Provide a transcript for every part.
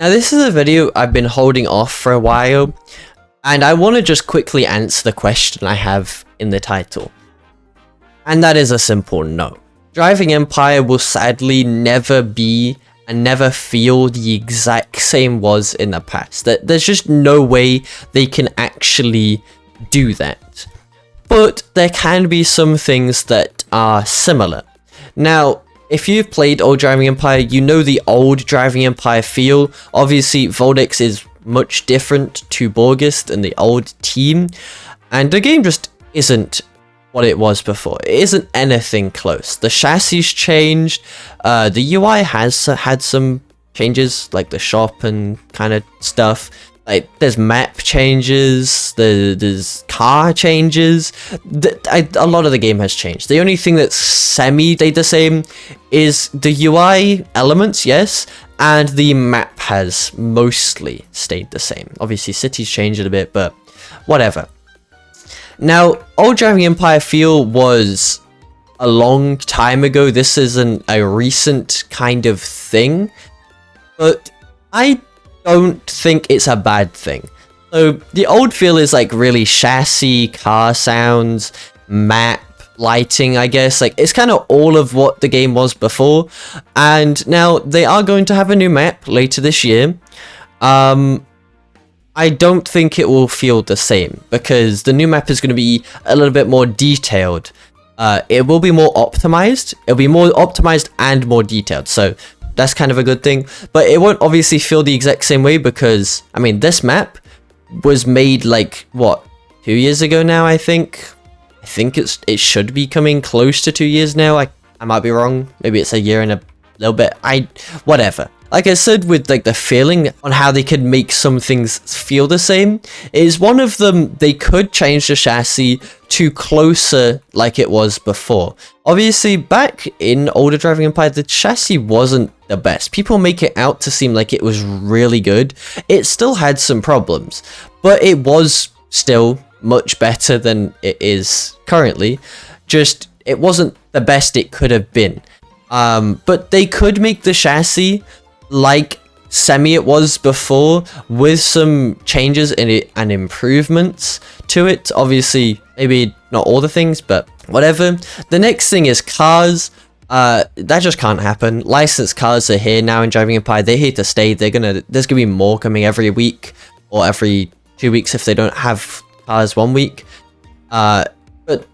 Now this is a video I've been holding off for a while, and I want to just quickly answer the question I have in the title. And that is a simple no. Driving Empire will sadly never be and never feel the exact same was in the past. There's just no way they can actually do that. But there can be some things that are similar. Now, if you've played old Driving Empire, you know the old Driving Empire feel. Obviously, Voldex is much different to Borgest and the old team, and the game just isn't what it was before. It isn't anything close. The chassis changed, the UI has had some changes, like the shop and kind of stuff. Like, there's map changes, there's car changes, a lot of the game has changed. The only thing that's semi-stayed the same is the UI elements, yes, and the map has mostly stayed the same. Obviously, cities changed a bit, but whatever. Now, old Driving Empire feel was a long time ago. This isn't a recent kind of thing, but I don't think it's a bad thing. So the old feel is like really chassis, car sounds, map, lighting, I guess. Like, it's kind of all of what the game was before. And now they are going to have a new map later this year. I don't think it will feel the same because the new map is going to be a little bit more detailed. It will be more optimized. It'll be more optimized and more detailed. So that's kind of a good thing, but it won't obviously feel the exact same way because, I mean, this map was made like, what, 2 years ago now, I think? I think it should be coming close to 2 years now. I might be wrong. Maybe it's a year and a little bit. Whatever. Like I said, with like the feeling on how they could make some things feel the same, is one of them, they could change the chassis to closer like it was before. Obviously, back in older Driving Empire, the chassis wasn't the best. People make it out to seem like it was really good. It still had some problems, but it was still much better than it is currently. Just, it wasn't the best it could have been. But they could make the chassis like semi it was before, with some changes in it and improvements to it. Obviously, maybe not all the things, but whatever. The next thing is cars. That just can't happen. Licensed cars are here now in Driving Empire. They're here to stay. There's gonna be more coming every week or every 2 weeks if they don't have cars 1 week. But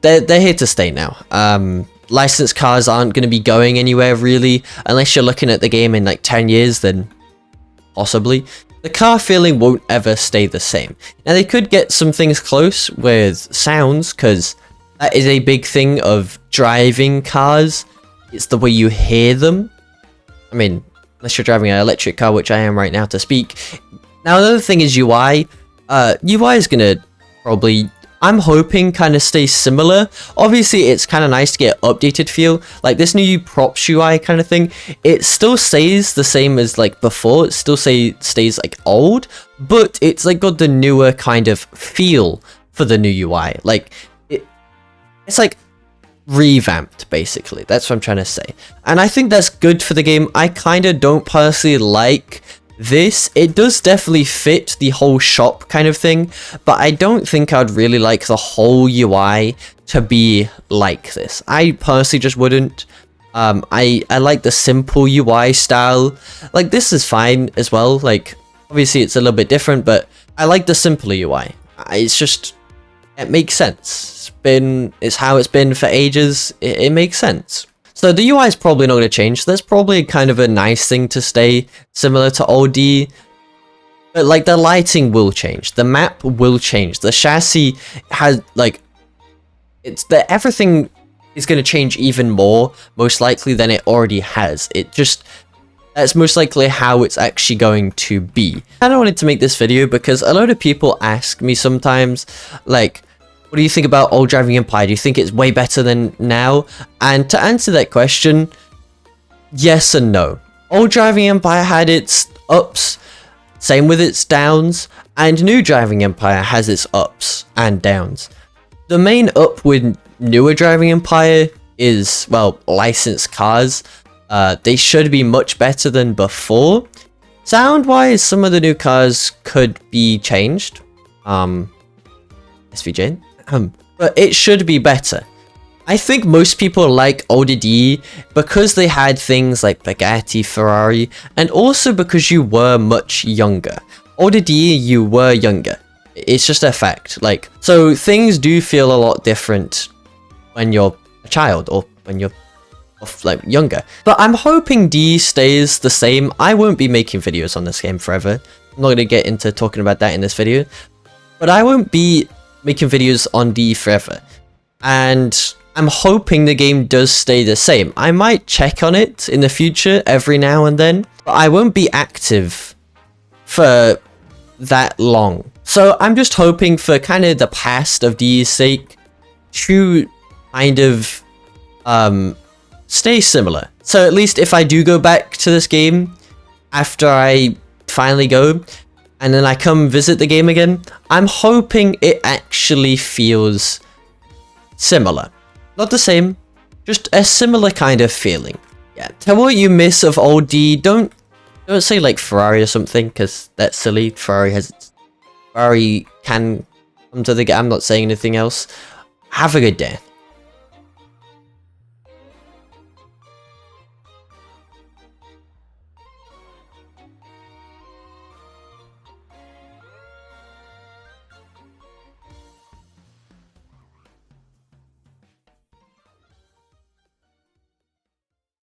they're here to stay now. Licensed cars aren't going to be going anywhere really, unless you're looking at the game in like 10 years, then possibly. The car feeling won't ever stay the same. Now, they could get some things close with sounds, because that is a big thing of driving cars. It's the way you hear them. I mean, unless you're driving an electric car, which I am right now to speak. Now, another thing is UI. UI is going to probably, I'm hoping, kind of stay similar. Obviously, it's kind of nice to get updated feel. Like this new props UI kind of thing, it still stays the same as like before. It still stays like old, but it's like got the newer kind of feel for the new UI. Like it's like revamped, basically. That's what I'm trying to say. And I think that's good for the game. I kind of don't personally like this. It does definitely fit the whole shop kind of thing, but I don't think I'd really like the whole UI to be like this. I personally just wouldn't. I like the simple UI style. Like, this is fine as well. Like, obviously it's a little bit different, but I like the simpler UI. It's just, it makes sense. It's how it's been for ages. It makes sense. So the UI is probably not going to change. That's probably kind of a nice thing to stay similar to OD. But like, the lighting will change. The map will change. The chassis has like, everything is going to change even more, most likely, than it already has. That's most likely how it's actually going to be. I kind of wanted to make this video because a lot of people ask me sometimes, like, what do you think about old Driving Empire? Do you think it's way better than now? And to answer that question, yes and no. Old Driving Empire had its ups, same with its downs, and new Driving Empire has its ups and downs. The main up with newer Driving Empire is, well, licensed cars. They should be much better than before. Sound-wise, some of the new cars could be changed. SVJ. But it should be better. I think most people like older D because they had things like Bugatti, Ferrari, and also because you were much younger. Older D, you were younger. It's just a fact. Like, so things do feel a lot different when you're a child or when you're like younger. But I'm hoping D stays the same. I won't be making videos on this game forever. I'm not going to get into talking about that in this video. But I won't be making videos on D forever. And I'm hoping the game does stay the same. I might check on it in the future every now and then, but I won't be active for that long. So I'm just hoping for kind of the past of D's sake to kind of stay similar. So at least if I do go back to this game after I finally go and then I come visit the game again, I'm hoping it actually feels similar. Not the same, just a similar kind of feeling. Yeah, tell what you miss of old D. Don't say like Ferrari or something, because that's silly. Ferrari can come to the game. I'm not saying anything else. Have a good day.